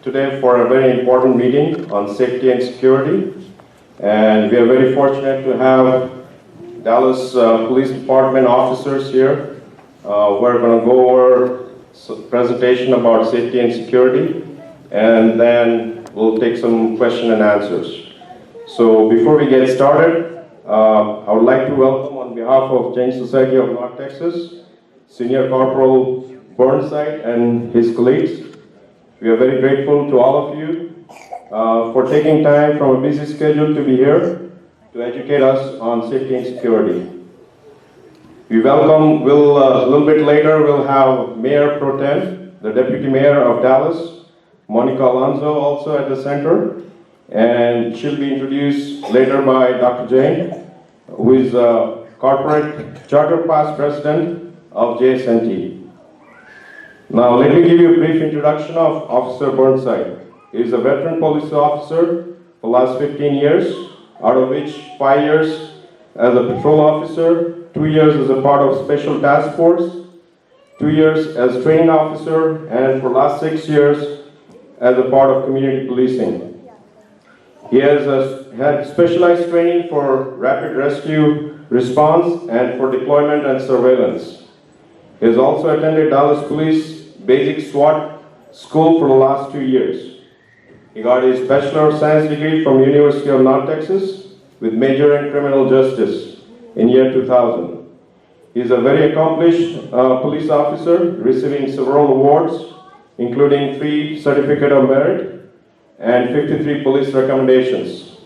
today for a very important meeting on safety and security. And we are very fortunate to have Dallas Police Department officers here. We're going to go over a presentation about safety and security, and then we'll take some question and answers. So before we get started, I would like to welcome on behalf of Jain Society of North Texas, Senior Corporal Burnside and his colleagues. We are very grateful to all of you for taking time from a busy schedule to be here to educate us on safety and security. We welcome, a little bit later, we'll have Mayor Pro Tem, the Deputy Mayor of Dallas, Monica Alonso, also at the center. And she'll be introduced later by Dr. Jain, who is Corporate Charter Past President of JSNT. Now, let me give you a brief introduction of Officer Burnside. He is a veteran police officer for the last 15 years, out of which 5 years as a patrol officer, 2 years as a part of Special Task Force, 2 years as training officer, and for the last 6 years as a part of community policing. He has had specialized training for rapid rescue response and for deployment and surveillance. He has also attended Dallas Police Basic SWAT School for the last 2 years. He got his Bachelor of Science degree from University of North Texas with major in criminal justice in year 2000. He is a very accomplished police officer, receiving several awards, including 3 Certificate of Merit and 53 police recommendations,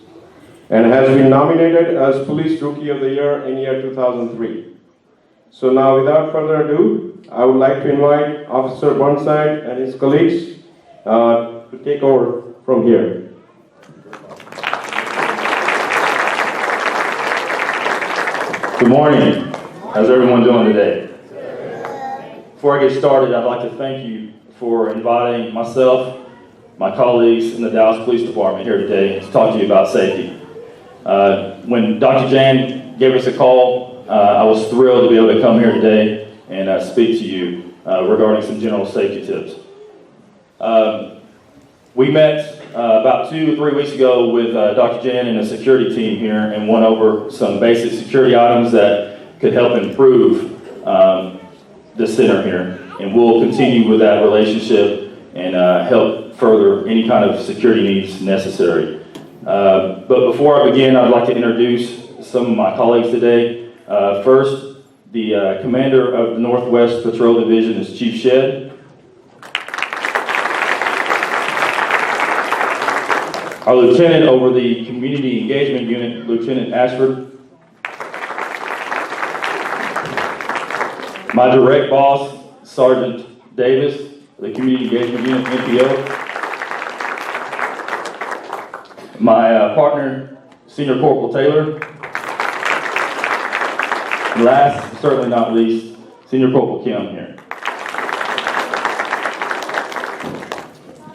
and has been nominated as Police Rookie of the Year in year 2003. So now, without further ado, I would like to invite Officer Burnside and his colleagues to take over from here. Good morning. How's everyone doing today? Before I get started, I'd like to thank you for inviting myself, my colleagues in the Dallas Police Department here today to talk to you about safety. When Dr. Jain gave us a call, I was thrilled to be able to come here today and speak to you regarding some general safety tips. We met about 2 or 3 weeks ago with Dr. Jain and the security team here and went over some basic security items that could help improve the center here. And we'll continue with that relationship and help further any kind of security needs necessary. But before I begin, I'd like to introduce some of my colleagues today. First, the commander of the Northwest Patrol Division is Chief Shedd. Our lieutenant over the Community Engagement Unit, Lieutenant Ashford. My direct boss, Sergeant Davis, the Community Engagement Unit, NPO. My partner, Senior Corporal Taylor. And last, but certainly not least, Senior Corporal Kim here.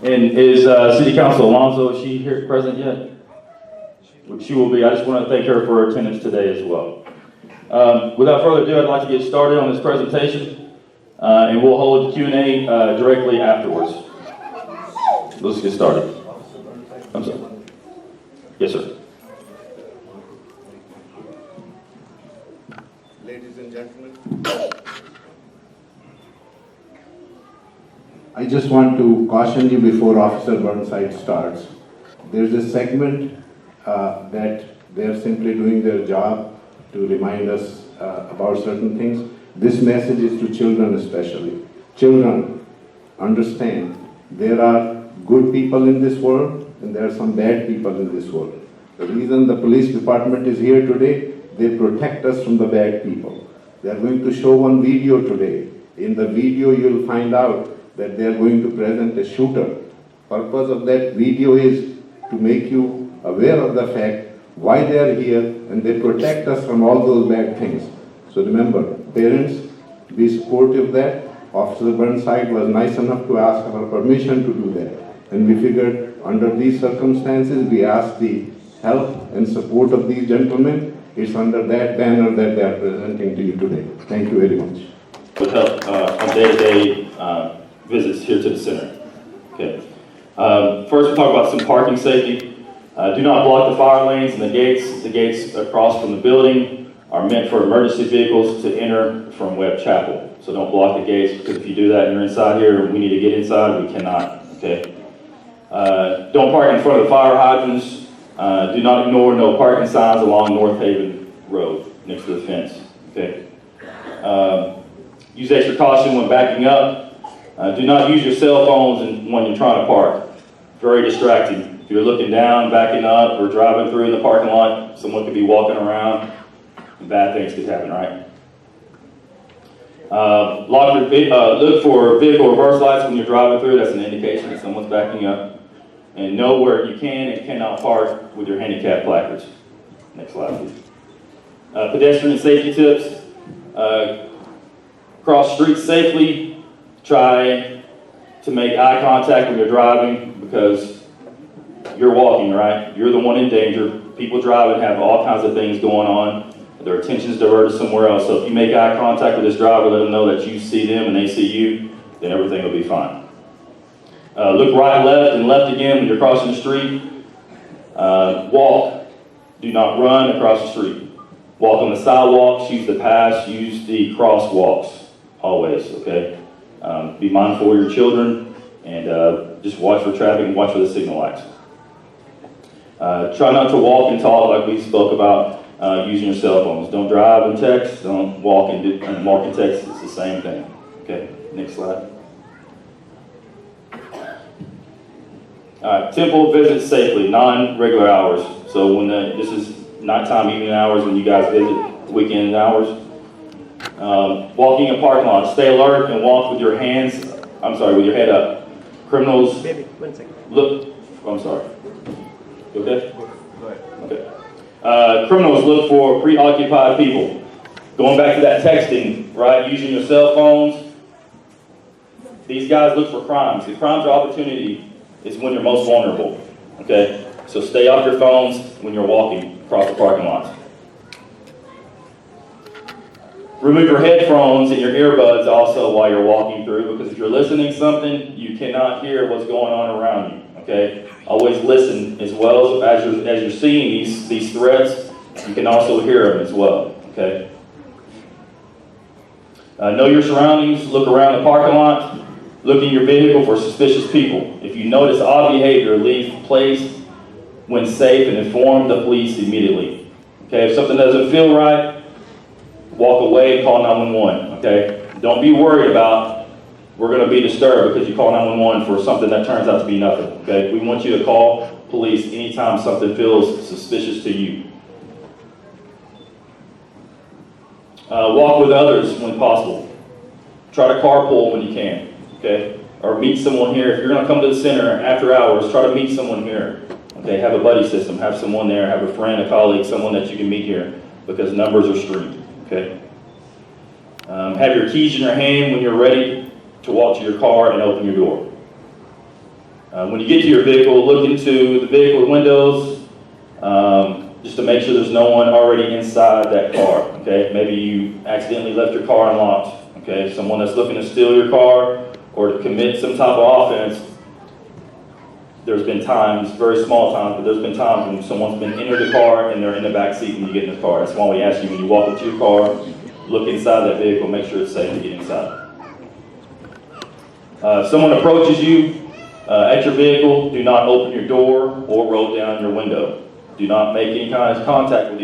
And is City Council Alonso, is she here present yet? She will be. I just want to thank her for her attendance today as well. Without further ado, I'd like to get started on this presentation, and we'll hold Q&A directly afterwards. Let's get started. I'm sorry. Yes, sir. Ladies and gentlemen, I just want to caution you before Officer Burnside starts. There's a segment that they're simply doing their job to remind us about certain things. This message is to children especially. Children, understand there are good people in this world and there are some bad people in this world. The reason the police department is here today, they protect us from the bad people. They are going to show one video today. In the video you'll find out that they are going to present a shooter. Purpose of that video is to make you aware of the fact why they are here and they protect us from all those bad things. So remember, parents, be supportive of that. Officer Burnside was nice enough to ask our permission to do that. And we figured under these circumstances, we asked the help and support of these gentlemen. It's under that banner that they are presenting to you today. Thank you very much. With help on day-to-day visits here to the center. Okay. First, we'll talk about some parking safety. Do not block the fire lanes and the gates. The gates across from the building are meant for emergency vehicles to enter from Webb Chapel. So don't block the gates, because if you do that and you're inside here and we need to get inside, we cannot, okay? Don't park in front of the fire hydrants. Do not ignore no parking signs along North Haven Road next to the fence, okay? Use extra caution when backing up. Do not use your cell phones when you're trying to park. Very distracting. If you're looking down, backing up, or driving through in the parking lot, someone could be walking around, and bad things could happen, right? Look for vehicle reverse lights when you're driving through. That's an indication that someone's backing up. And know where you can and cannot park with your handicap placards. Next slide, please. Pedestrian safety tips. Cross streets safely. Try to make eye contact when you're driving, because you're walking, right? You're the one in danger. People driving have all kinds of things going on. Their attention's diverted somewhere else. So if you make eye contact with this driver, let them know that you see them and they see you, then everything will be fine. Look right, left, and left again when you're crossing the street. Walk. Do not run across the street. Walk on the sidewalks, use the paths, use the crosswalks, always, okay? Be mindful of your children, and just watch for traffic and watch for the signal lights. Try not to walk and talk like we spoke about using your cell phones. Don't drive and text, don't walk and walk and text, it's the same thing. Okay, next slide. All right, temple visits safely, non-regular hours. So when this is nighttime, evening hours, when you guys visit weekend hours. Walking in parking lots, stay alert and walk with your with your head up. Criminals, Baby, 1 second. look, I'm sorry. You okay? Go ahead. Okay. Criminals look for preoccupied people. Going back to that texting, right? Using your cell phones. These guys look for crimes. The crimes or opportunity is when you're most vulnerable, okay? So stay off your phones when you're walking across the parking lots. Remove your headphones and your earbuds also while you're walking through, because if you're listening to something, you cannot hear what's going on around you, okay? Always listen, as well as you're seeing these threats, you can also hear them as well, okay? Know your surroundings, look around the parking lot, look in your vehicle for suspicious people. If you notice odd behavior, leave place when safe and inform the police immediately. Okay, if something doesn't feel right, walk away and call 911, okay? Don't be worried about we're gonna be disturbed because you call 911 for something that turns out to be nothing, okay? We want you to call police anytime something feels suspicious to you. Walk with others when possible. Try to carpool when you can, okay? Or meet someone here. If you're gonna come to the center after hours, try to meet someone here. Okay, have a buddy system, have someone there, have a friend, a colleague, someone that you can meet here, because numbers are streamed, okay? Have your keys in your hand when you're ready to walk to your car and open your door. When you get to your vehicle, look into the vehicle windows, just to make sure there's no one already inside that car, okay? Maybe you accidentally left your car unlocked, okay? Someone that's looking to steal your car or to commit some type of offense. There's been times, very small times, but there's been times when someone's been entered the car and they're in the back seat when you get in the car. That's why we ask you, when you walk into your car, look inside that vehicle, make sure it's safe to get inside. If someone approaches you at your vehicle, do not open your door or roll down your window. Do not make any kind of contact with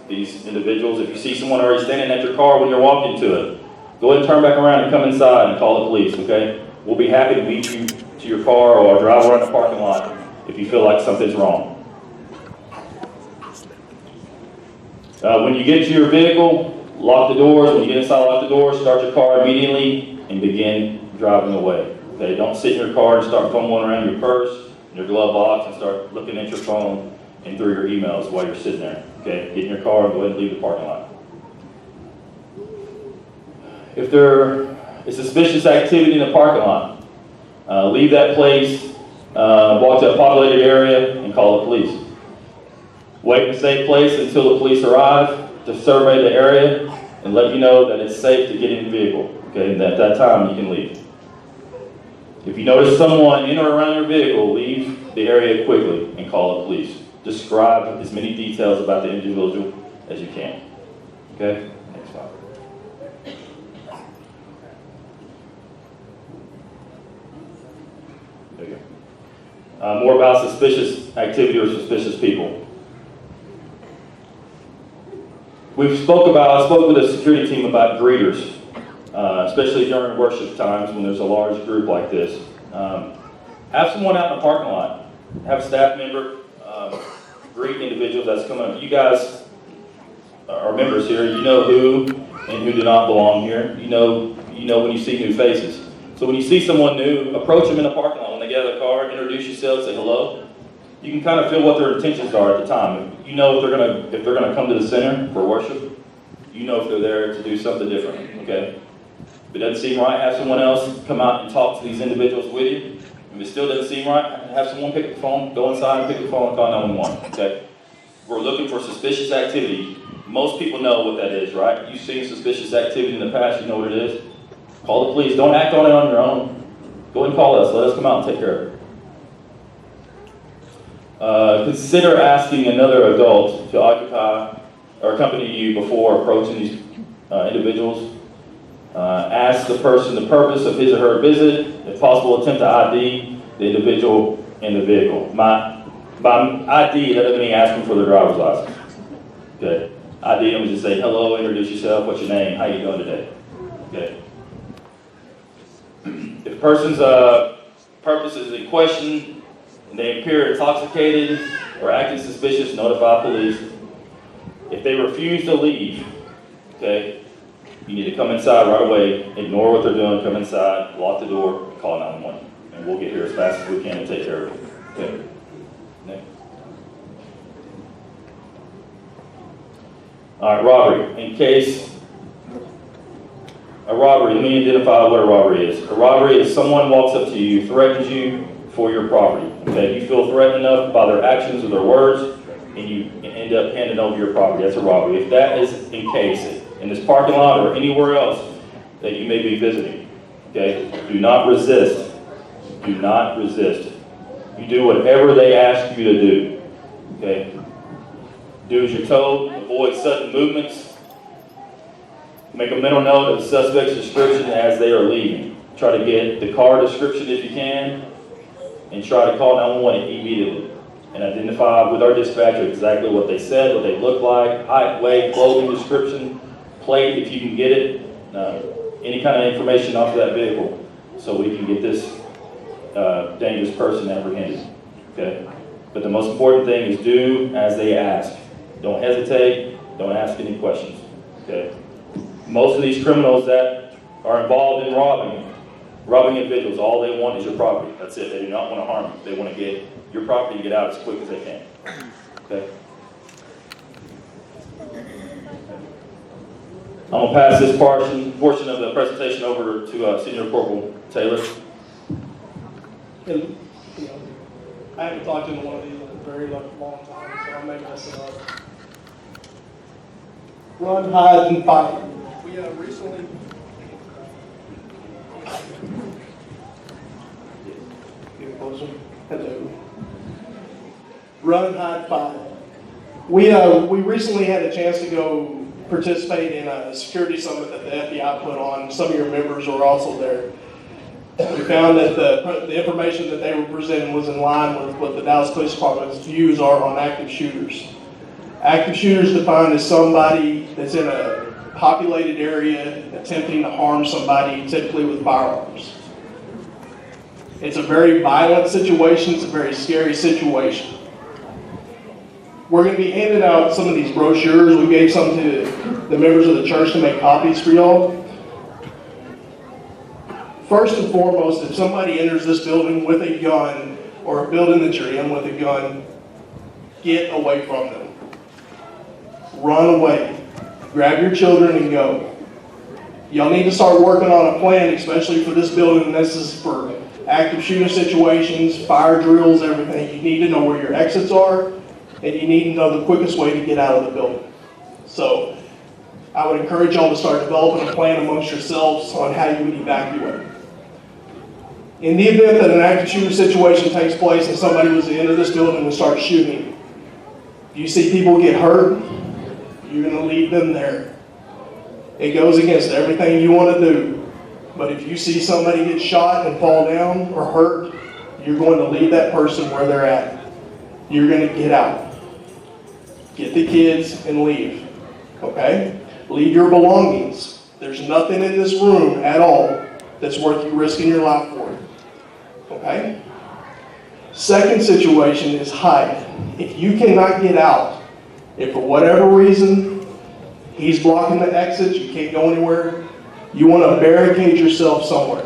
these individuals. If you see someone already standing at your car when you're walking to it, go ahead and turn back around and come inside and call the police, okay? We'll be happy to meet you to your car or drive around the parking lot if you feel like something's wrong. When you get to your vehicle, lock the doors. When you get inside, lock the doors, start your car immediately, and begin driving away. Okay, don't sit in your car and start fumbling around your purse, your glove box, and start looking at your phone and through your emails while you're sitting there. Okay, get in your car and go ahead and leave the parking lot. If there is suspicious activity in the parking lot, leave that place, walk to a populated area, and call the police. Wait in a safe place until the police arrive to survey the area and let you know that it's safe to get in the vehicle. Okay, and at that time you can leave. If you notice someone in or around your vehicle, leave the area quickly and call the police. Describe as many details about the individual as you can. Okay? Next slide. There you go. More about suspicious activity or suspicious people. I spoke with a security team about greeters, especially during worship times when there's a large group like this. Have someone out in the parking lot. Have a staff member greet individuals that's coming up. You guys are members here. You know who and who do not belong here. You know when you see new faces. So when you see someone new, approach them in the parking lot. When they get out of the car, introduce yourself, say hello. You can kind of feel what their intentions are at the time. You know if they're gonna come to the center for worship. You know if they're there to do something different. Okay. If it doesn't seem right, have someone else come out and talk to these individuals with you. If it still doesn't seem right, have someone pick up the phone, go inside and pick up the phone and call 911. Okay. We're looking for suspicious activity. Most people know what that is, right? You've seen suspicious activity in the past. You know what it is. Call the police. Don't act on it on your own. Go ahead and call us. Let us come out and take care of it. Consider asking another adult to occupy or accompany you before approaching these individuals. Ask the person the purpose of his or her visit. If possible, attempt to ID the individual in the vehicle. By ID, that doesn't mean asking for their driver's license. Okay. ID them and just say, hello, introduce yourself, what's your name, how you doing today? Okay. If the person's purpose is in question, and they appear intoxicated or acting suspicious, notify police. If they refuse to leave, okay, you need to come inside right away, ignore what they're doing, come inside, lock the door, call 911. And we'll get here as fast as we can and take care of it. Okay. Next. All right, robbery. In case a robbery, let me identify what a robbery is. A robbery is someone walks up to you, threatens you for your property. Okay, you feel threatened enough by their actions or their words, and you end up handing over your property. That's a robbery. If that is in case in this parking lot or anywhere else that you may be visiting, okay, do not resist. Do not resist. You do whatever they ask you to do. Okay. Do as you're told. Avoid sudden movements. Make a mental note of the suspect's description as they are leaving. Try to get the car description if you can, and try to call 911 immediately. And identify with our dispatcher exactly what they said, what they look like, height, weight, clothing description, plate if you can get it, any kind of information off of that vehicle, so we can get this dangerous person apprehended. Okay? But the most important thing is do as they ask. Don't hesitate. Don't ask any questions. Okay? Most of these criminals that are involved in robbing individuals, all they want is your property. That's it. They do not want to harm you. They want to get your property and get out as quick as they can. Okay? I'm going to pass this portion of the presentation over to Senior Corporal Taylor. I haven't talked to one of these in a very long time, so I'll make this up. Run, hide, and fight. We recently. Get closer. Hello. Run, hide, fight. We recently had a chance to go participate in a security summit that the FBI put on. Some of your members were also there. We found that the information that they were presenting was in line with what the Dallas Police Department's views are on active shooters. Active shooters defined as somebody that's in a populated area attempting to harm somebody, typically with firearms. It's a very violent situation. It's a very scary situation. We're going to be handing out some of these brochures. We gave some to the members of the church to make copies for y'all. First and foremost, if somebody enters this building with a gun, or a building that you're in with a gun, get away from them. Run away. Grab your children and go. Y'all need to start working on a plan, especially for this building. This is for active shooter situations, fire drills, everything. You need to know where your exits are, and you need to know the quickest way to get out of the building. So I would encourage y'all to start developing a plan amongst yourselves on how you would evacuate. In the event that an active shooter situation takes place and somebody was to enter this building and start shooting, if you see people get hurt, you're going to leave them there. It goes against everything you want to do. But if you see somebody get shot and fall down or hurt, you're going to leave that person where they're at. You're going to get out. Get the kids and leave. Okay? Leave your belongings. There's nothing in this room at all that's worth you risking your life for. Okay? Second situation is hide. If you cannot get out, if for whatever reason he's blocking the exits, you can't go anywhere, you want to barricade yourself somewhere.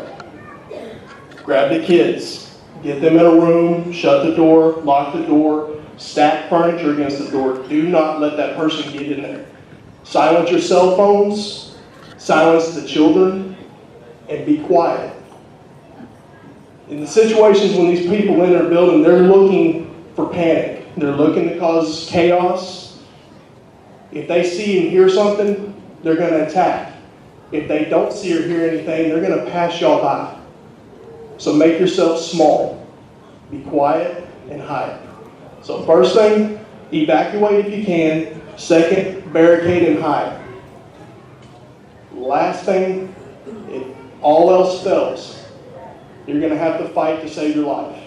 Grab the kids, get them in a room, shut the door, lock the door, stack furniture against the door. Do not let that person get in there. Silence your cell phones, silence the children, and be quiet. In the situations when these people enter a building, they're looking for panic. They're looking to cause chaos. If they see and hear something, they're going to attack. If they don't see or hear anything, they're going to pass y'all by. So make yourself small. Be quiet and hide. So first thing, evacuate if you can. Second, barricade and hide. Last thing, if all else fails, you're going to have to fight to save your life.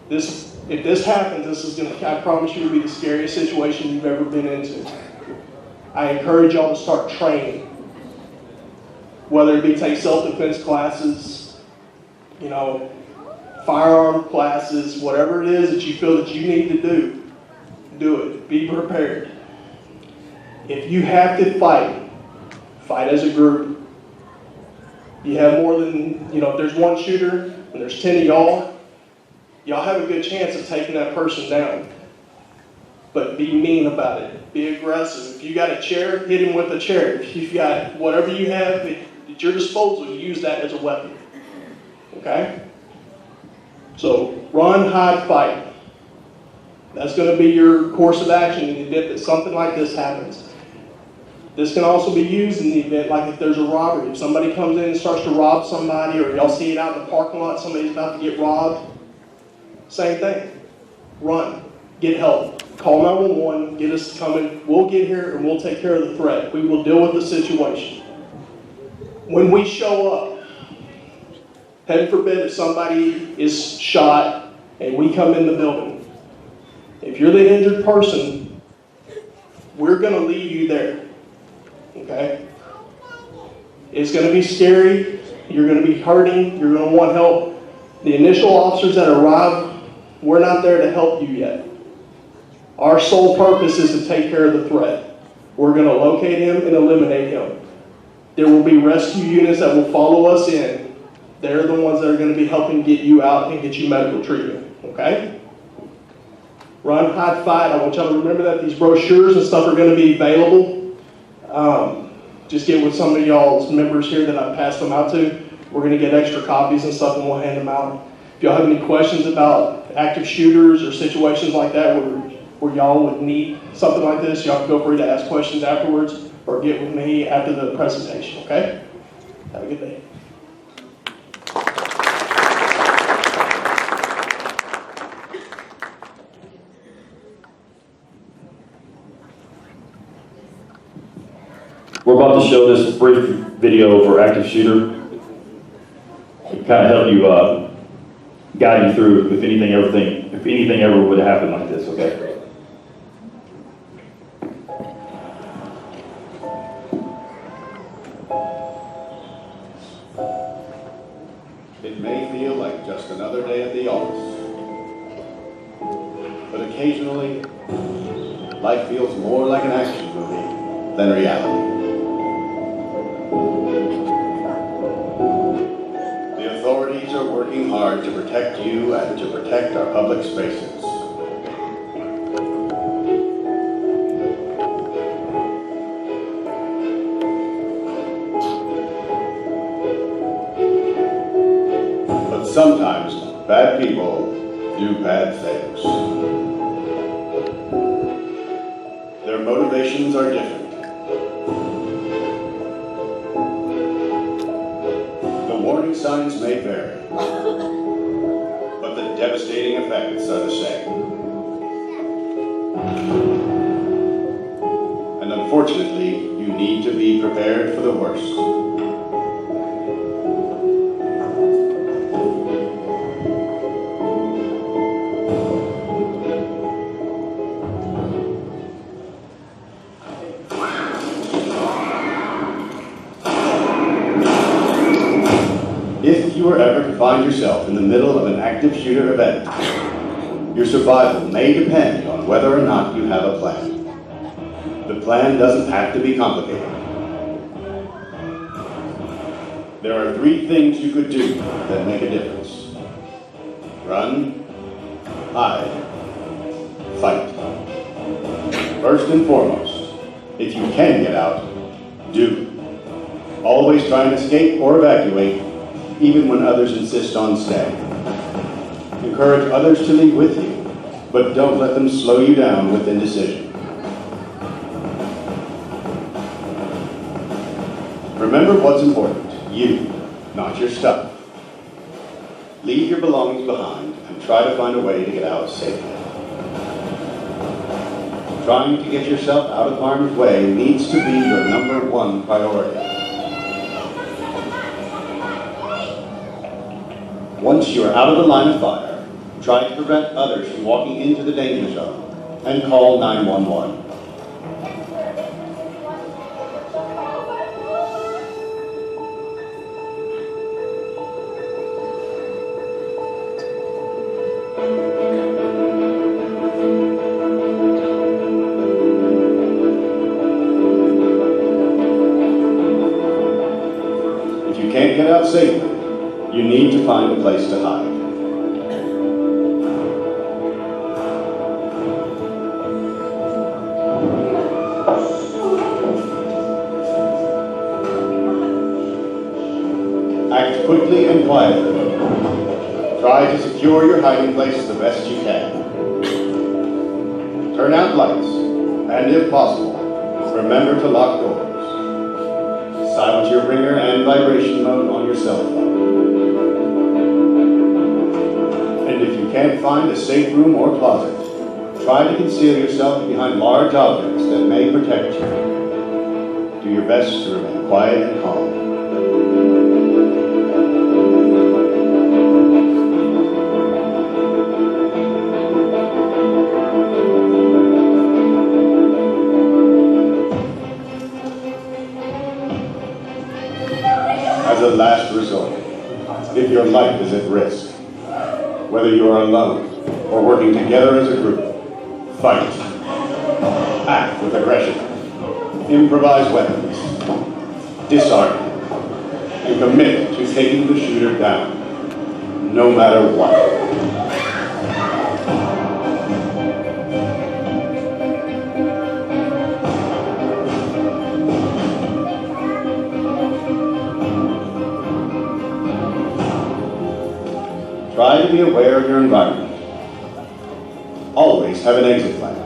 If this happens, this is going to, I promise you, will be the scariest situation you've ever been into. I encourage y'all to start training. Whether it be take self-defense classes, firearm classes, whatever it is that you feel that you need to do it. Be prepared. If you have to fight as a group. You have more than, if there's one shooter and there's 10 of y'all have a good chance of taking that person down. But be mean about it. Be aggressive. If you got a chair, hit him with a chair. If you've got whatever you have at your disposal, you use that as a weapon. Okay? So run, hide, fight. That's going to be your course of action in the event that something like this happens. This can also be used in the event, like if there's a robbery. If somebody comes in and starts to rob somebody, or y'all see it out in the parking lot, somebody's about to get robbed, same thing. Run. Get help. Call 911. Get us coming. We'll get here and we'll take care of the threat. We will deal with the situation. When we show up, heaven forbid if somebody is shot and we come in the building, if you're the injured person, we're going to leave you there. Okay? It's going to be scary. You're going to be hurting. You're going to want help. The initial officers that arrive, we're not there to help you yet. Our sole purpose is to take care of the threat. We're going to locate him and eliminate him. There will be rescue units that will follow us in. They're the ones that are going to be helping get you out and get you medical treatment. Okay? Run, hide, fight. I want y'all to remember that these brochures and stuff are going to be available. Just get with some of y'all's members here that I've passed them out to. We're going to get extra copies and stuff and we'll hand them out. If y'all have any questions about active shooters or situations like that where y'all would need something like this, y'all feel free to ask questions afterwards or get with me after the presentation, okay? Have a good day. We're about to show this brief video for active shooter. To kind of help you guide you through if anything ever would happen like this, okay? It may feel like just another day at the office, but occasionally, life feels more like an action movie than reality. The authorities are working hard to protect you and to protect our public spaces. But sometimes bad people do bad things. Their motivations are different. The warning warning signs may vary, but the devastating effects are the same. And unfortunately, you need to be prepared for the worst. If you were ever to find yourself in the middle of an active shooter event, your survival may depend on whether or not you have a plan. The plan doesn't have to be complicated. There are 3 things you could do that make a difference. Run, hide, fight. First and foremost, if you can get out, do. Always try and escape or evacuate, even when others insist on staying. Encourage others to leave with you, but don't let them slow you down with indecision. Remember what's important, you, not your stuff. Leave your belongings behind and try to find a way to get out safely. Trying to get yourself out of harm's way needs to be your #1 priority. Once you are out of the line of fire, try to prevent others from walking into the danger zone and call 911. If you can't get out safely, you need to find a place to hide. Act quickly and quietly. Try to secure your hiding place the best you can. Turn out lights, and if possible, remember to lock doors. Silence your ringer and vibration mode on your cell phone. And if you can't find a safe room or closet, try to conceal yourself behind large objects that may protect you. Do your best to remain quiet and calm. As a last resort, if your life is at risk, whether you are alone or working together as a group, fight. Act with aggression. Improvise weapons. Disarm. And commit to taking the shooter down, no matter what. Try to be aware of your environment. Always have an exit plan.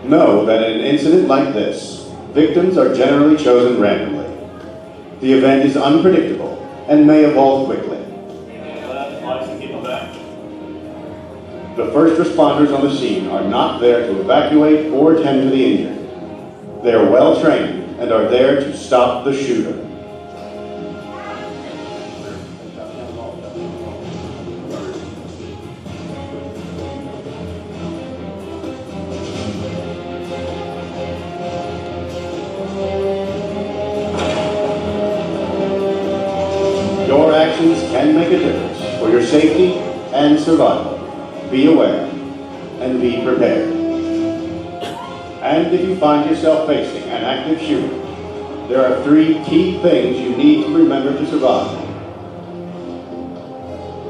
Know that in an incident like this, victims are generally chosen randomly. The event is unpredictable and may evolve quickly. The first responders on the scene are not there to evacuate or tend to the injured. They are well trained and are there to stop the shooter. Your actions can make a difference for your safety and survival. Be aware and be prepared. And if you find yourself facing an active shooter, there are 3 key things you need to remember to survive.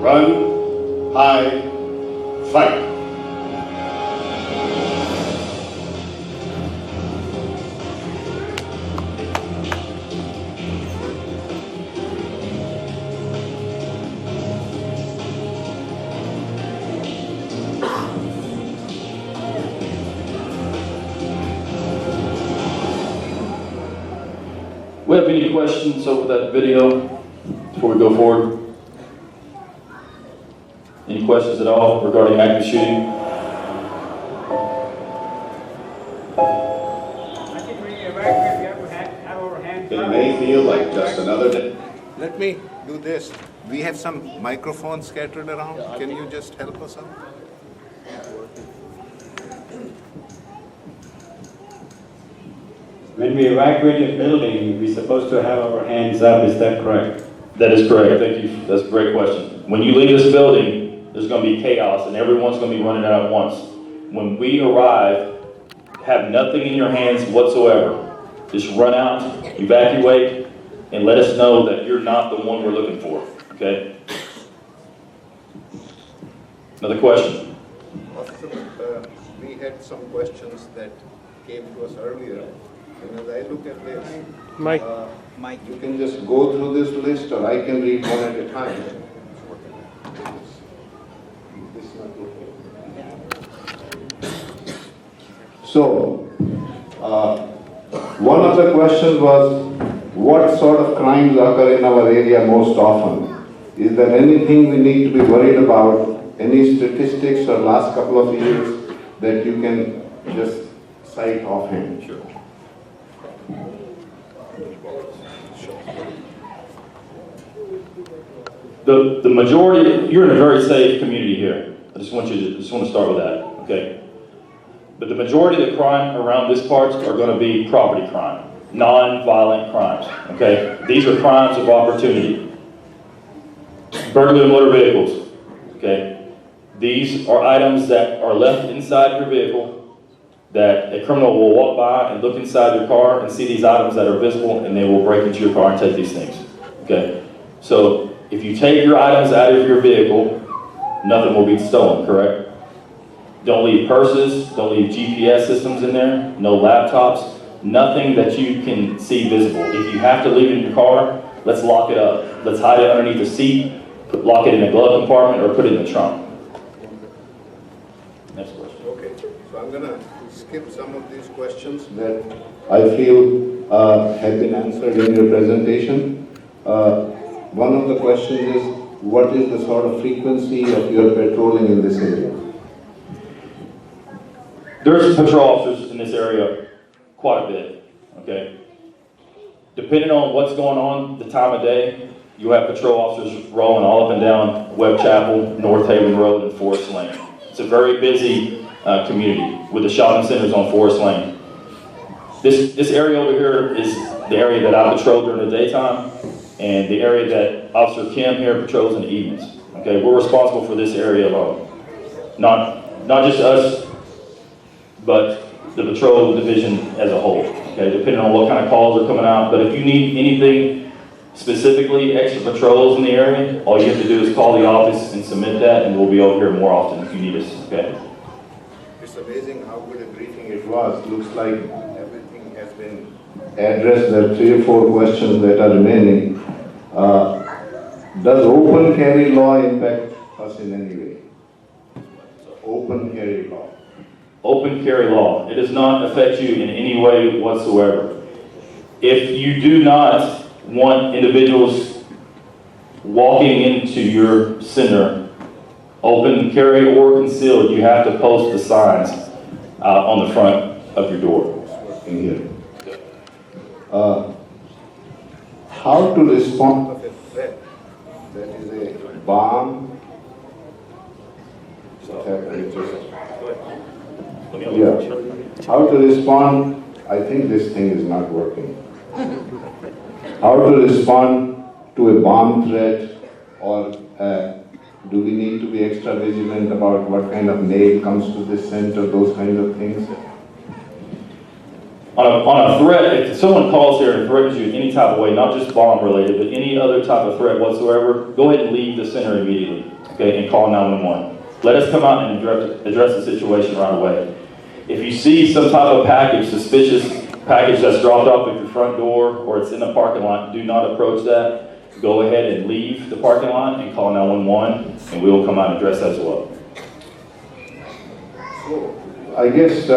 Run, hide, fight. We have any questions over that video? before we go forward? Any questions at all regarding active shooting? It may feel like just another day. Let me do this. We have some microphones scattered around. Can you just help us out? When we evacuate a building, we're supposed to have our hands up, is that correct? That is correct. Thank you. That's a great question. When you leave this building, there's going to be chaos and everyone's going to be running out at once. When we arrive, have nothing in your hands whatsoever. Just run out, evacuate, and let us know that you're not the one we're looking for, okay? Another question? Officer, we had some questions that came to us earlier. And as I look at this, Mike. Mike, you can just go through this list, or I can read one at a time. This is not okay. So, one of the questions was, what sort of crimes occur in our area most often? Is there anything we need to be worried about? Any statistics or last couple of years that you can just cite offhand? Sure. The majority, you're in a very safe community here. I just want to start with that, okay? But the majority of the crime around this part are going to be property crime, non-violent crimes, okay? These are crimes of opportunity. Burglary of motor vehicles, okay? These are items that are left inside your vehicle that a criminal will walk by and look inside your car and see these items that are visible, and they will break into your car and take these things, okay? So if you take your items out of your vehicle, nothing will be stolen, correct? Don't leave purses, don't leave GPS systems in there, no laptops, nothing that you can see visible. If you have to leave it in your car, let's lock it up. Let's hide it underneath the seat, lock it in the glove compartment, or put it in the trunk. Next question. Okay, so I'm going to skip some of these questions that I feel have been answered in your presentation. One of the questions is, what is the sort of frequency of your patrolling in this area? There's patrol officers in this area quite a bit, okay? Depending on what's going on, the time of day, you have patrol officers rolling all up and down Webb Chapel, North Haven Road, and Forest Lane. It's a very busy community with the shopping centers on Forest Lane. This area over here is the area that I patrol during the daytime, and the area that Officer Kim here patrols in the evenings. Okay, we're responsible for this area alone. Not just us, but the patrol division as a whole. Okay, depending on what kind of calls are coming out. But if you need anything specifically, extra patrols in the area, all you have to do is call the office and submit that, and we'll be over here more often if you need us. Okay. It's amazing how good a briefing it was. Looks like everything has been addressed. There are 3 or 4 questions that are remaining. Does open carry law impact us in any way? Open carry law. Open carry law. It does not affect you in any way whatsoever. If you do not want individuals walking into your center, open carry or concealed, you have to post the signs on the front of your door. In here. How to respond to a threat that is a bomb? Yeah. How to respond? I think this thing is not working. How to respond to a bomb threat, or do we need to be extra vigilant about what kind of mail comes to this center, those kinds of things? On a threat, if someone calls here and threatens you in any type of way, not just bomb related, but any other type of threat whatsoever, go ahead and leave the center immediately, okay, and call 911. Let us come out and address the situation right away. If you see some type of package, suspicious package that's dropped off at your front door or it's in the parking lot, do not approach that. Go ahead and leave the parking lot and call 911, and we will come out and address that as well. So, I guess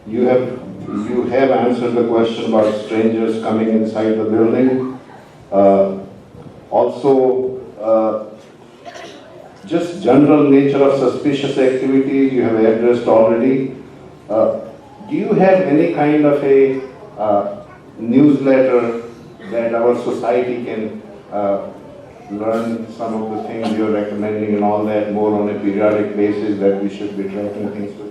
you have answered the question about strangers coming inside the building. also just general nature of suspicious activities you have addressed already. Do you have any kind of a newsletter that our society can learn some of the things you're recommending and all that more on a periodic basis that we should be tracking things with?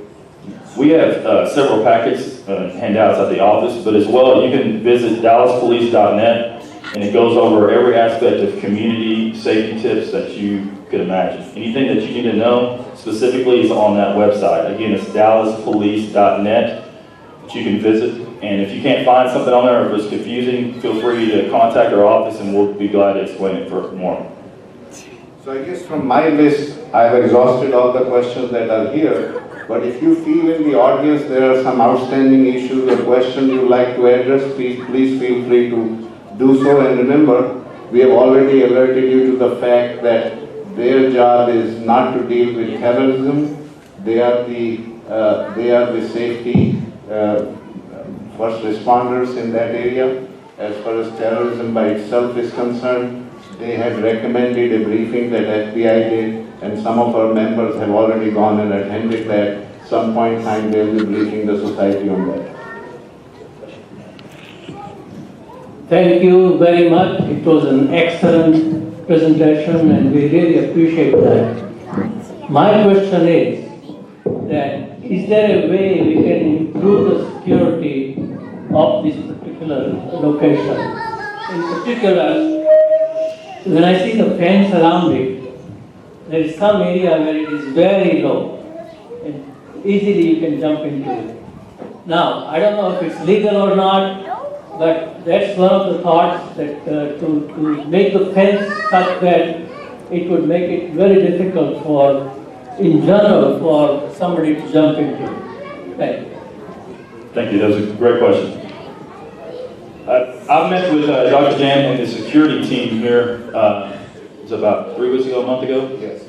We have several packets, handouts at the office, but as well, you can visit dallaspolice.net, and it goes over every aspect of community safety tips that you could imagine. Anything that you need to know specifically is on that website. Again, it's dallaspolice.net that you can visit. And if you can't find something on there, or if it's confusing, feel free to contact our office and we'll be glad to explain it for more. So I guess from my list, I've exhausted all the questions that are here. But if you feel in the audience there are some outstanding issues or questions you'd like to address, please feel free to do so. And remember, we have already alerted you to the fact that their job is not to deal with terrorism. They are the safety first responders in that area. As far as terrorism by itself is concerned, they had recommended a briefing that FBI did, and some of our members have already gone and attended that. Some point in time they'll be briefing the society on that. Thank you very much. It was an excellent presentation and we really appreciate that. My question is that is there a way we can improve the security of this particular location? In particular, when I see the fence around it, there is some area where it is very low and easily you can jump into it. Now, I don't know if it's legal or not, but that's one of the thoughts that to make the fence such that it would make it very difficult for, in general, for somebody to jump into it. Thank you. Thank you, that was a great question. I've met with Dr. Jain and the security team here, it was about 3 weeks ago, a month ago. Yes.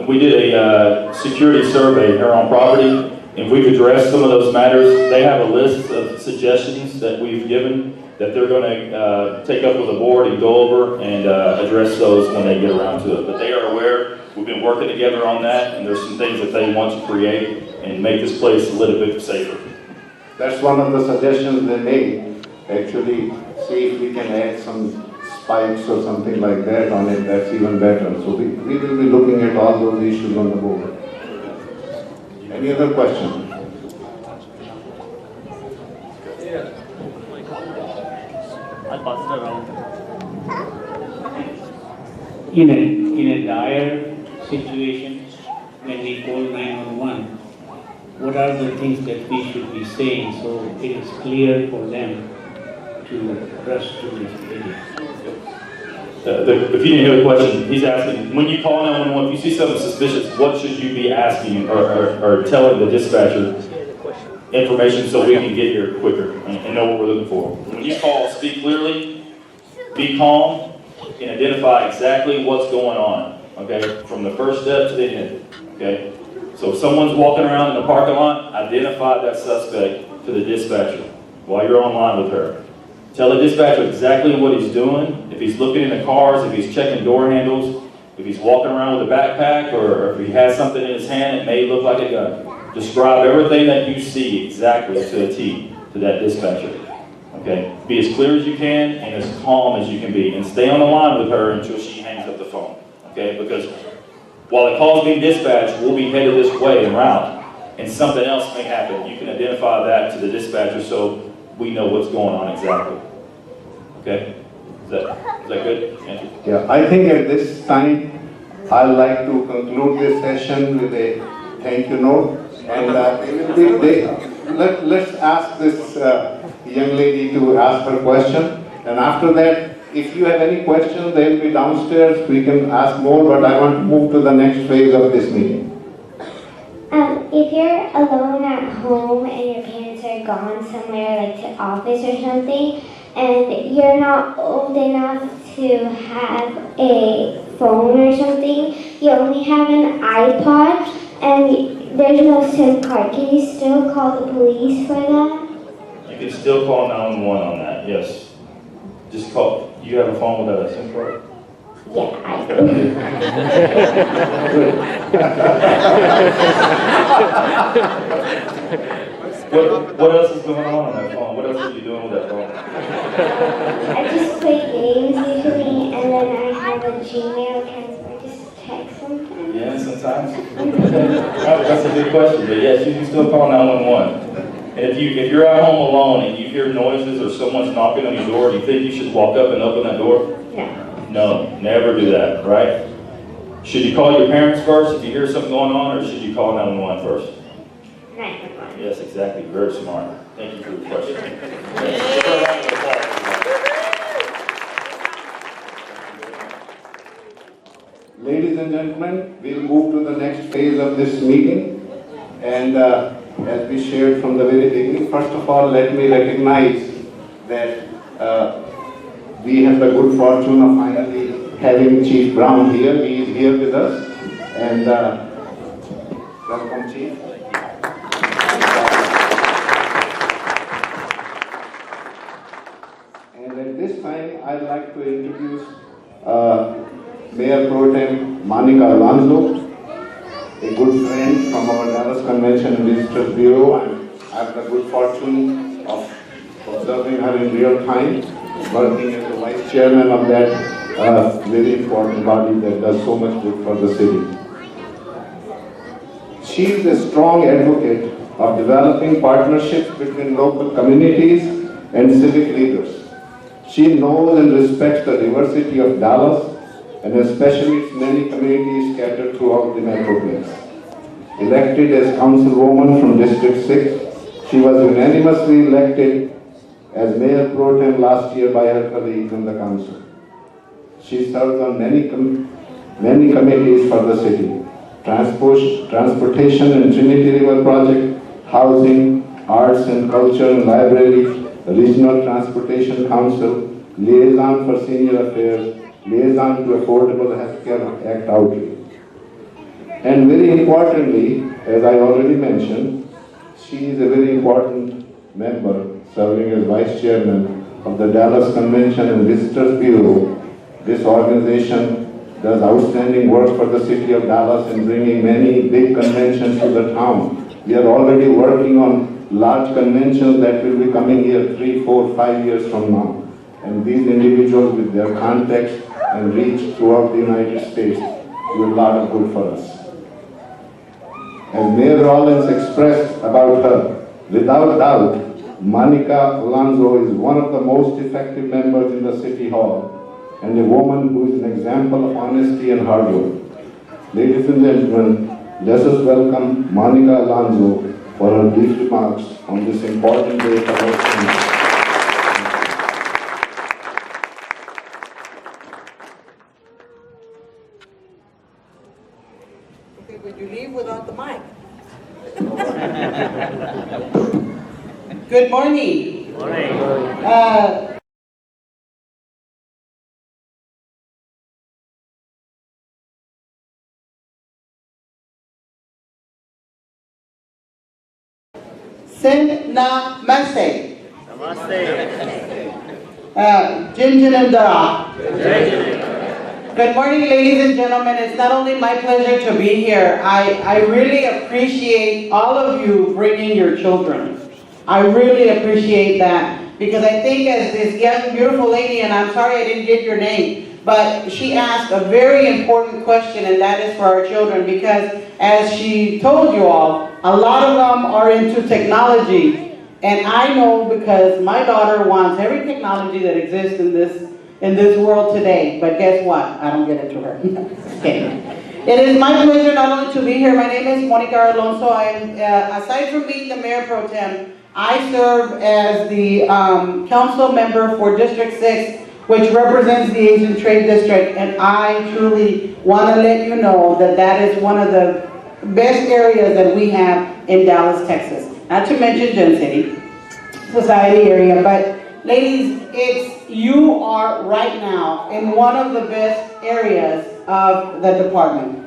We did a security survey here on property, and we've addressed some of those matters. They have a list of suggestions that we've given that they're going to take up with the board and go over and address those when they get around to it. But they are aware, we've been working together on that, and there's some things that they want to create and make this place a little bit safer. That's one of the suggestions they made. Actually, see if we can add some spikes or something like that on it, that's even better. So we will be looking at all those issues on the board. Any other question? I'll pass it around. In a dire situation, when we call 911, what are the things that we should be saying so it is clear for them to rush to this area? If you didn't hear the question, he's asking, when you call 911, if you see something suspicious, what should you be asking or telling the dispatcher information so we can get here quicker and know what we're looking for? When you call, speak clearly, be calm, and identify exactly what's going on, okay? From the first step to the end, okay? So if someone's walking around in the parking lot, identify that suspect to the dispatcher while you're online with her. Tell the dispatcher exactly what he's doing, if he's looking in the cars, if he's checking door handles, if he's walking around with a backpack, or if he has something in his hand that may look like a gun. Describe everything that you see exactly to a T to that dispatcher. Okay? Be as clear as you can and as calm as you can be. And stay on the line with her until she hangs up the phone. Okay? Because while the call is being dispatched, we'll be headed this way en route, and something else may happen. You can identify that to the dispatcher so we know what's going on exactly. Okay? Is that good? Andrew? Yeah, I think at this time, I'd like to conclude this session with a thank you note. And let's ask this young lady to ask her question. And after that, if you have any questions, they'll be downstairs. We can ask more, but I want to move to the next phase of this meeting. If you're alone at home and your parents are gone somewhere, like to office or something, and you're not old enough to have a phone or something, you only have an iPod, and there's no SIM card, can you still call the police for that? You can still call 911 on that, yes. Just call. You have a phone without a SIM card? Yeah, I do. What else is going on that phone? What else are you doing with that phone? I just play games usually, and then I have a Gmail account where I just text sometimes. Yeah, sometimes. That's a good question, but yes, you can still call 911. And if you're at home alone and you hear noises or someone's knocking on your door, do you think you should walk up and open that door? No. No, never do that, right? Should you call your parents first if you hear something going on, or should you call 911 first? 911. Yes, exactly. Very smart. Thank you for the question. Ladies and gentlemen, we'll move to the next phase of this meeting. And as we shared from the very beginning, first of all, let me recognize that we have the good fortune of finally having Chief Brown here. He is here with us. And welcome, Chief. And at this time, I'd like to introduce Mayor Pro Tem Monica Alonso, a good friend from our Dallas Convention and Visitors Bureau. I have the good fortune of observing her in real time, working as the vice chairman of that very important body that does so much good for the city. She is a strong advocate of developing partnerships between local communities and civic leaders. She knows and respects the diversity of Dallas, and especially its many communities scattered throughout the Metroplex. Elected as councilwoman from District 6, she was unanimously elected as Mayor Pro Tem last year by her colleagues on the council. She serves on many committees for the city: transportation and Trinity River Project, housing, arts and culture and libraries, Regional Transportation Council, liaison for senior affairs, liaison to Affordable Healthcare Act outreach. And very importantly, as I already mentioned, she is a very important member serving as vice chairman of the Dallas Convention and Visitors Bureau. This organization does outstanding work for the city of Dallas in bringing many big conventions to the town. We are already working on large conventions that will be coming here 3, 4, 5 years from now. And these individuals with their contacts and reach throughout the United States do a lot of good for us. As Mayor Rollins expressed about her, without doubt, Monica Alonso is one of the most effective members in the City Hall and a woman who is an example of honesty and hard work. Ladies and gentlemen, let us welcome Monica Alonso for her brief remarks on this important day for our city. Would you leave without the mic? Good morning. Morning. Sin Namaste. Namaste. Jin Jin and Dara. Good morning, ladies and gentlemen. It's not only my pleasure to be here. I really appreciate all of you bringing your children. I really appreciate that, because I think as this young, beautiful lady, and I'm sorry I didn't get your name, but she asked a very important question, and that is for our children, because as she told you all, a lot of them are into technology, and I know because my daughter wants every technology that exists in this world today. But guess what? I don't get it to her. Okay. It is my pleasure not only to be here. My name is Monica Alonso. I am, aside from being the Mayor Pro Tem, I serve as the council member for District 6, which represents the Asian Trade District. And I truly want to let you know that that is one of the best areas that we have in Dallas, Texas. Not to mention Jain City, society area. But ladies, you are right now in one of the best areas of the department.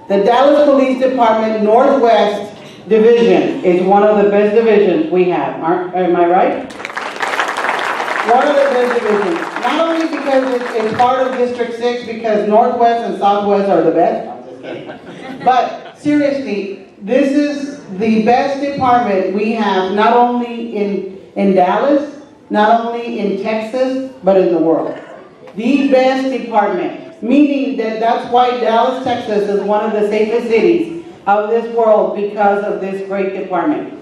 The Dallas Police Department Northwest Division is one of the best divisions we have. Am I right? One of the best divisions. not only because it's part of District 6, because Northwest and Southwest are the best, I'm just kidding. But seriously, this is the best department we have, not only in Dallas, not only in Texas, but in the world. The best department, meaning that that's why Dallas, Texas is one of the safest cities of this world because of this great department.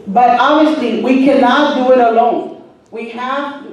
But obviously, we cannot do it alone. We have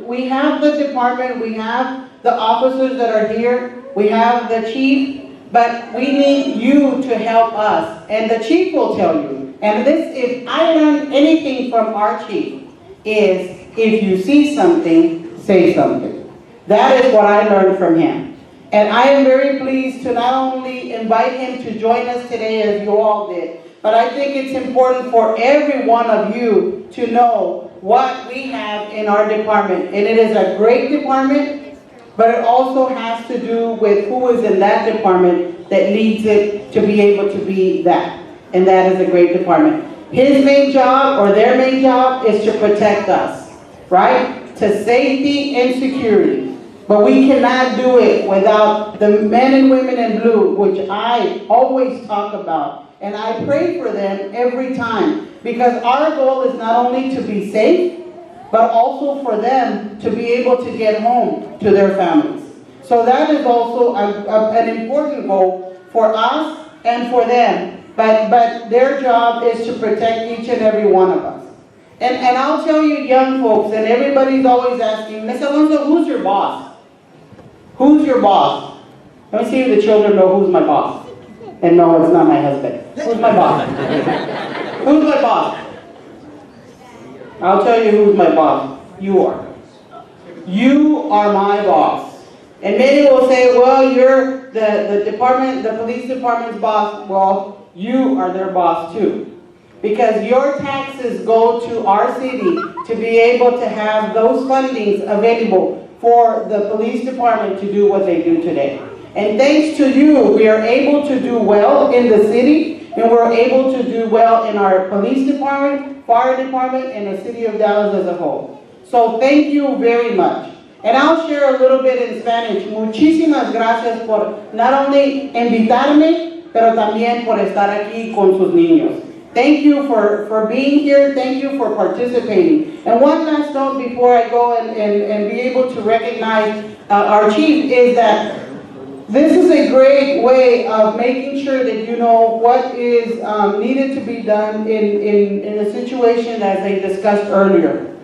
the department, we have the officers that are here, we have the chief, but we need you to help us. And the chief will tell you, and this, if I learned anything from our chief, is if you see something, say something. That is what I learned from him. And I am very pleased to not only invite him to join us today as you all did, but I think it's important for every one of you to know what we have in our department. And it is a great department, but it also has to do with who is in that department that leads it to be able to be that. And that is a great department. His main job, or their main job, is to protect us, right? To safety and security. But we cannot do it without the men and women in blue, which I always talk about. And I pray for them every time, because our goal is not only to be safe, but also for them to be able to get home to their families. So that is also an important goal for us and for them. But their job is to protect each and every one of us. And I'll tell you, young folks, and everybody's always asking, Ms. Alonso, who's your boss? Who's your boss? Let me see if the children know who's my boss. And no, it's not my husband. Who's my boss? Who's my boss? I'll tell you who's my boss. You are. You are my boss. And many will say, well, you're the police department's boss. Well, you are their boss too. Because your taxes go to our city to be able to have those fundings available for the police department to do what they do today. And thanks to you, we are able to do well in the city, and we're able to do well in our police department, fire department, and the city of Dallas as a whole. So thank you very much. And I'll share a little bit in Spanish. Muchísimas gracias por not only invitarme, pero también por estar aquí con sus niños. Thank you for being here. Thank you for participating. And one last note before I go and be able to recognize our chief is that this is a great way of making sure that you know what is needed to be done in a situation as they discussed earlier.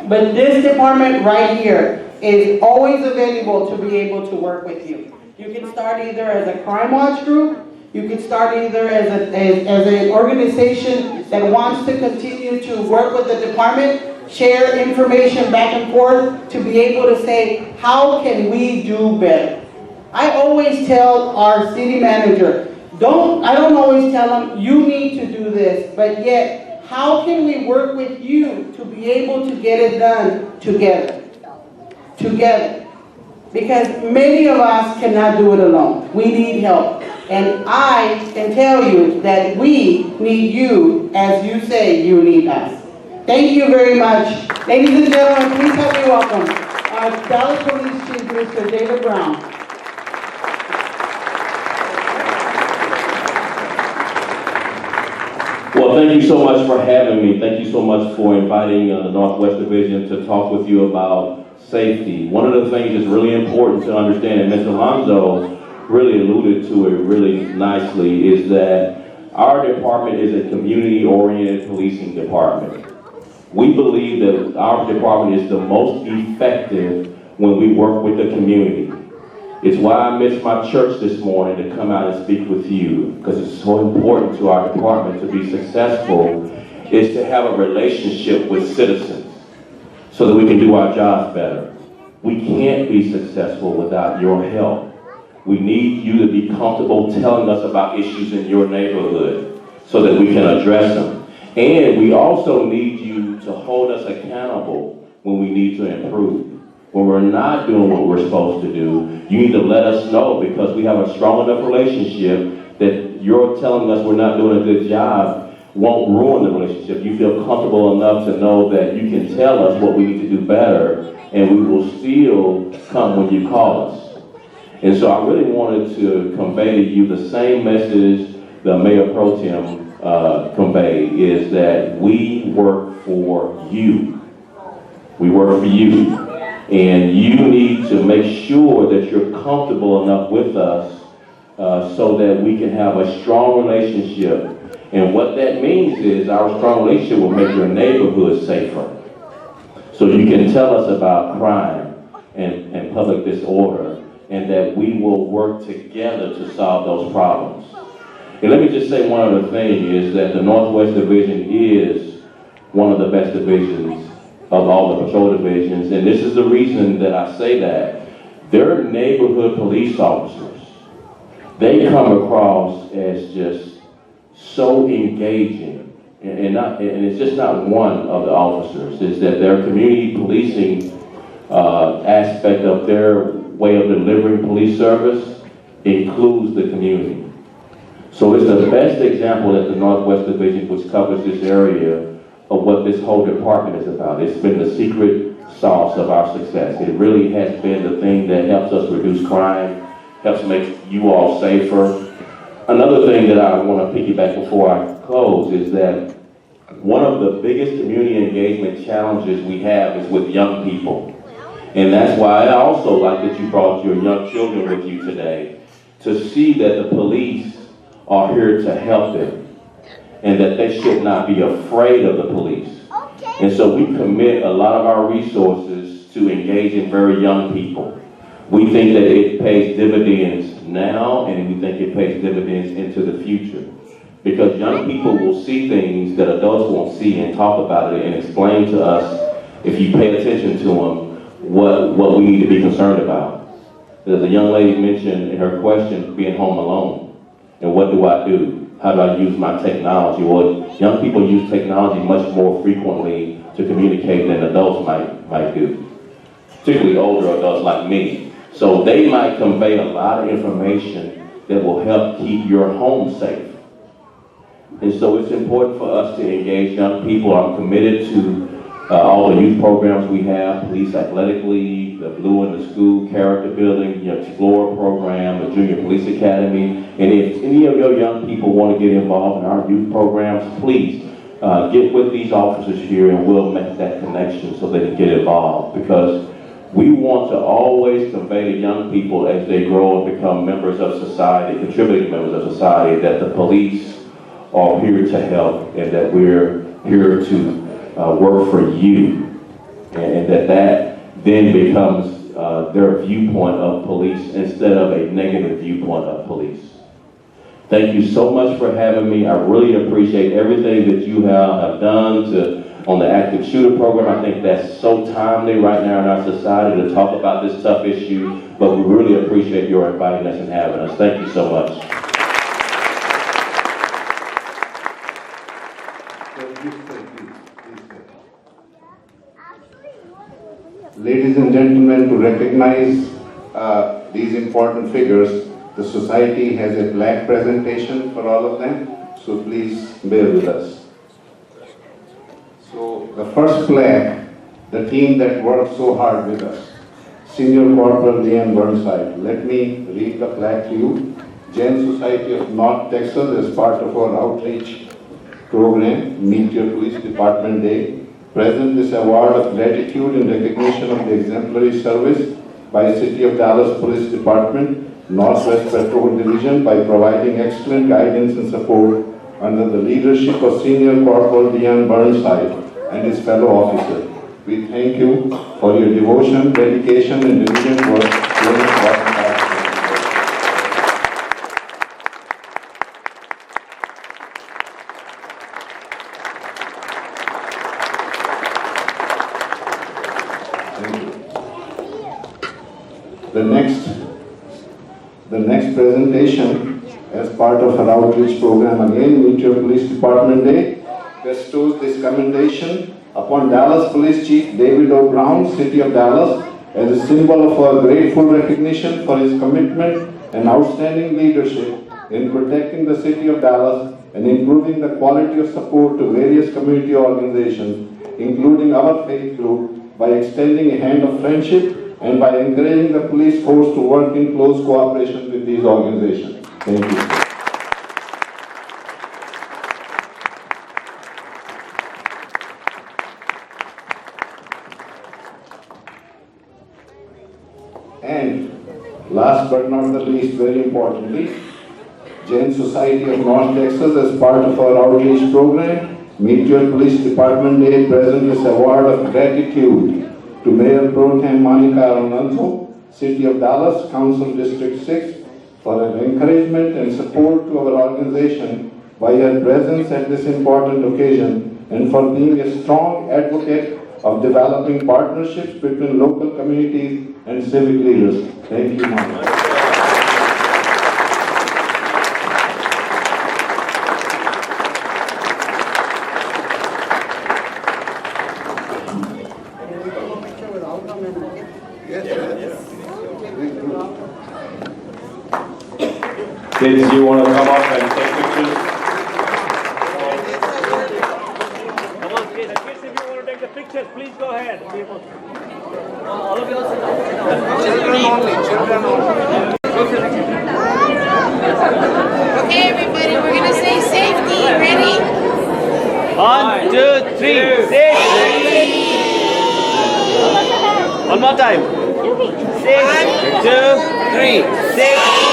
But this department right here is always available to be able to work with you. You can start either as a crime watch group, you can start either as an organization that wants to continue to work with the department, share information back and forth to be able to say, how can we do better? I always tell our city manager, I don't always tell them, you need to do this, but yet, how can we work with you to be able to get it done together? Together. Because many of us cannot do it alone. We need help. And I can tell you that we need you as you say you need us. Thank you very much. Ladies and gentlemen, please help me welcome our Dallas Police Chief, Mr. David Brown. Well, thank you so much for having me. Thank you so much for inviting the Northwest Division to talk with you about safety. One of the things that's really important to understand, and Mr. Alonso really alluded to it really nicely, is that our department is a community-oriented policing department. We believe that our department is the most effective when we work with the community. It's why I missed my church this morning to come out and speak with you, because it's so important to our department to be successful, is to have a relationship with citizens so that we can do our jobs better. We can't be successful without your help. We need you to be comfortable telling us about issues in your neighborhood so that we can address them. And we also need you to hold us accountable when we need to improve. When we're not doing what we're supposed to do, you need to let us know, because we have a strong enough relationship that you're telling us we're not doing a good job won't ruin the relationship. You feel comfortable enough to know that you can tell us what we need to do better, and we will still come when you call us. And so I really wanted to convey to you the same message the Mayor Pro Tem conveyed, is that we work for you. We work for you. And you need to make sure that you're comfortable enough with us so that we can have a strong relationship. And what that means is our strong relationship will make your neighborhood safer. So you can tell us about crime and public disorder, and that we will work together to solve those problems. And let me just say one other thing, is that the Northwest Division is one of the best divisions of all the patrol divisions, and this is the reason that I say that. They're neighborhood police officers. They come across as just so engaging, and it's just not one of the officers, is that their community policing aspect of their way of delivering police service includes the community. So it's the best example that the Northwest Division, which covers this area, of what this whole department is about. It's been the secret sauce of our success. It really has been the thing that helps us reduce crime, helps make you all safer. Another thing that I want to piggyback before I close is that one of the biggest community engagement challenges we have is with young people. And that's why I also like that you brought your young children with you today, to see that the police are here to help them, and that they should not be afraid of the police. And so we commit a lot of our resources to engaging very young people. We think that it pays dividends now, and we think it pays dividends into the future. Because young people will see things that adults won't see, and talk about it and explain to us, if you pay attention to them, what we need to be concerned about. The young lady mentioned in her question being home alone. And what do I do? How do I use my technology? Well, young people use technology much more frequently to communicate than adults might do, particularly older adults like me. So they might convey a lot of information that will help keep your home safe. And so it's important for us to engage young people. I'm committed to all the youth programs we have, Police Athletic League, the Blue in the School, Character Building, the Explorer program, the Junior Police Academy. And if any of your young people want to get involved in our youth programs, please get with these officers here, and we'll make that connection so they can get involved. Because we want to always convey to young people as they grow and become members of society, contributing members of society, that the police are here to help, and that we're here to work for you, and that then becomes their viewpoint of police instead of a negative viewpoint of police. Thank you so much for having me. I really appreciate everything that you have done on the active shooter program. I think that's so timely right now in our society to talk about this tough issue, but we really appreciate your inviting us and having us. Thank you so much. Ladies and gentlemen, to recognize these important figures, the society has a plaque presentation for all of them, so please bear with us. So the first plaque, the team that worked so hard with us, Senior Corporal Jain Burnside. Let me read the plaque to you. Jain Society of North Texas, as part of our outreach program, Meet Your Police Department Day, present this award of gratitude in recognition of the exemplary service by City of Dallas Police Department, Northwest Patrol Division, by providing excellent guidance and support under the leadership of Senior Corporal Jain Burnside and his fellow officers. We thank you for your devotion, dedication, and diligent work during the important task. The next presentation, as part of our outreach program, again, Meet Your Police Department Day, bestows this commendation upon Dallas Police Chief David O. Brown, City of Dallas, as a symbol of our grateful recognition for his commitment and outstanding leadership in protecting the City of Dallas and improving the quality of support to various community organizations, including our faith group, by extending a hand of friendship and by encouraging the police force to work in close cooperation with these organizations. Thank you. And last but not the least, very importantly, Jain Society of North Texas, as part of our outreach program, Meet Your Police Department Day, present this award of gratitude to Mayor Pro Tem Monica Alonso, City of Dallas, Council District 6, for her encouragement and support to our organization by her presence at this important occasion and for being a strong advocate of developing partnerships between local communities and civic leaders. Thank you, Monica. Kids, you want to come up and take pictures? Come on, kids. Kids, if you want to take the pictures, please go ahead. All of you also. Children only. Children only. Okay, everybody, we're gonna say safety. Ready? 1, 2, 3. Safety. One more time. 6, 2, 3. Safety.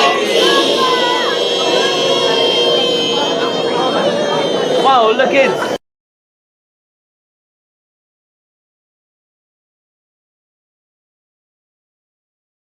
Wow, look at